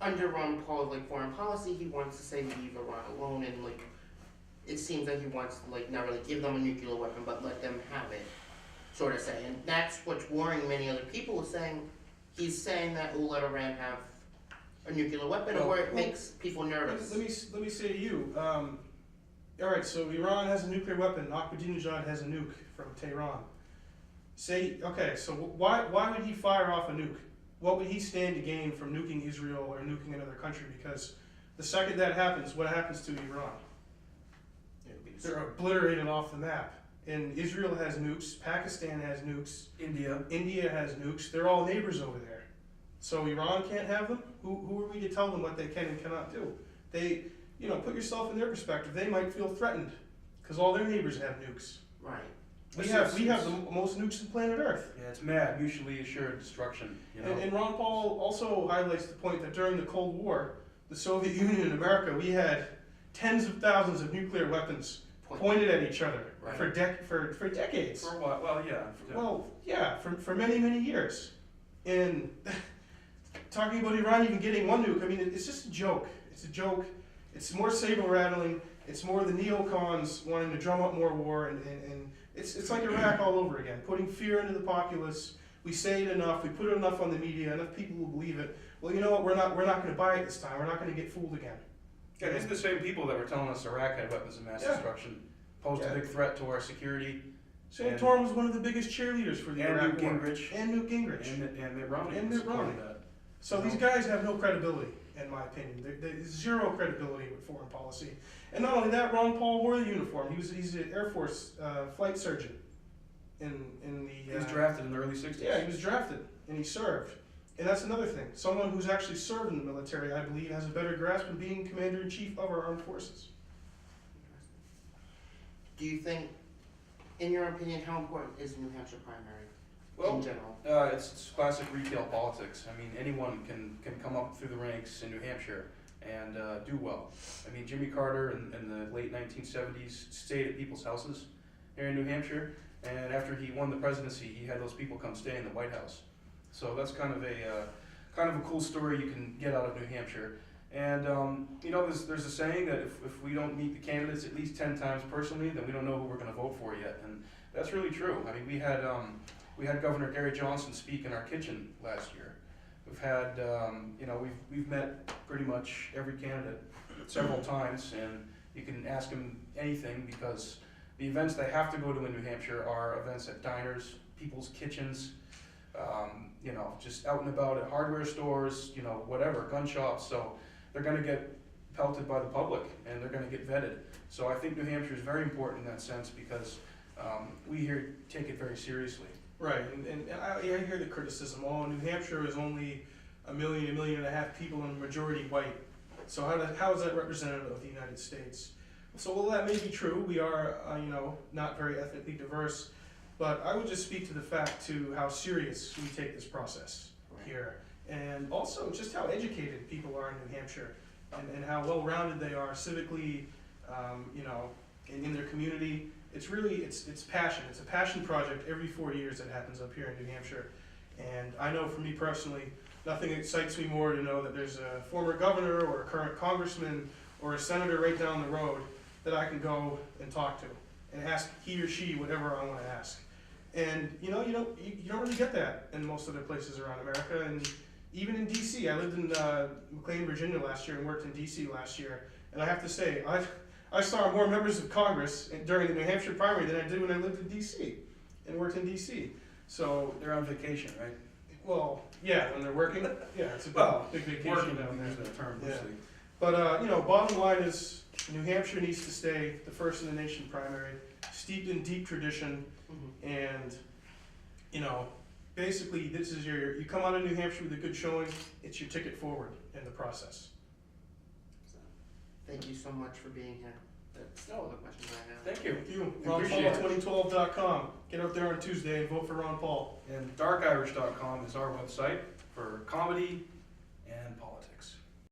under Ron Paul's like foreign policy, he wants to say leave Iran alone, and like it seems like he wants to like not really give them a nuclear weapon, but let them have it, sort of say. And that's what's worrying many other people. Saying he's saying that we'll let Iran have a nuclear weapon, or it makes people nervous. Let me say to you. All right, so Iran has a nuclear weapon. Ahmadinejad has a nuke from Tehran. Okay, so why would he fire off a nuke? What would he stand to gain from nuking Israel or nuking another country? Because the second that happens, what happens to Iran? They're obliterated off the map. And Israel has nukes, Pakistan has nukes, India has nukes. They're all neighbors over there. So Iran can't have them? Who are we to tell them what they can and cannot do? Put yourself in their perspective. They might feel threatened because all their neighbors have nukes. Right. We have the most nukes on planet Earth. Yeah, it's mad, mutually assured destruction. And Ron Paul also highlights the point that during the Cold War, the Soviet Union and America, we had tens of thousands of nuclear weapons pointed at each other for decades. For a while, well, yeah. Well, yeah, for many, many years. And talking about Iran even getting one nuke, I mean, it's just a joke. It's a joke. It's more saber-rattling. It's more the neocons wanting to drum up more war, and it's like Iraq all over again, putting fear into the populace. We say it enough, we put it enough on the media, enough people will believe it. Well, you know what? We're not going to buy it this time. We're not going to get fooled again. Yeah, these are the same people that were telling us Iraq had weapons of mass destruction, posed a big threat to our security. Santorum was one of the biggest cheerleaders for the Iraq War. And Newt Gingrich. And Mitt Romney. So these guys have no credibility, in my opinion. There's zero credibility with foreign policy. And not only that, Ron Paul wore the uniform. He's an Air Force flight surgeon. He was drafted in the early 60s. Yeah, he was drafted, and he served. And that's another thing. Someone who's actually served in the military, I believe, has a better grasp of being commander-in-chief of our armed forces. Do you think, in your opinion, how important is the New Hampshire primary in general? It's classic retail politics. I mean, anyone can come up through the ranks in New Hampshire and do well. I mean, Jimmy Carter in the late 1970s stayed at people's houses here in New Hampshire, and after he won the presidency, he had those people come stay in the White House. So that's kind of a cool story you can get out of New Hampshire. And there's a saying that if we don't meet the candidates at least 10 times personally, then we don't know who we're going to vote for yet. And that's really true. I mean, we had Governor Gary Johnson speak in our kitchen last year. We've had we've met pretty much every candidate several times, and you can ask them anything because the events they have to go to in New Hampshire are events at diners, people's kitchens, just out and about at hardware stores, whatever, gun shops. So they're going to get pelted by the public, and they're going to get vetted. So I think New Hampshire is very important in that sense because we here take it very seriously. Right, and I hear the criticism, New Hampshire is only 1.5 million people and majority white. So how is that representative of the United States? So while that may be true, we are, not very ethnically diverse, but I would just speak to the fact to how serious we take this process here, and also just how educated people are in New Hampshire, and how well-rounded they are civically, in their community. It's really, it's passion. It's a passion project every 4 years that happens up here in New Hampshire. And I know for me personally, nothing excites me more to know that there's a former governor or a current congressman or a senator right down the road that I can go and talk to and ask he or she whatever I want to ask. And you don't really get that in most other places around America. And even in DC, I lived in McLean, Virginia last year and worked in DC last year. And I have to say, I saw more members of Congress during the New Hampshire primary than I did when I lived in D.C. and worked in D.C. So they're on vacation, right? Well, yeah, when they're working, yeah, it's a big vacation down there. The term loosely. But bottom line is New Hampshire needs to stay the first in the nation primary, steeped in deep tradition, and basically this is you come out of New Hampshire with a good showing, it's your ticket forward in the process. Thank you so much for being here. That's all the questions I have. Thank you. RonPaul2012.com. Get out there on Tuesday and vote for Ron Paul. And darkirish.com is our website for comedy and politics.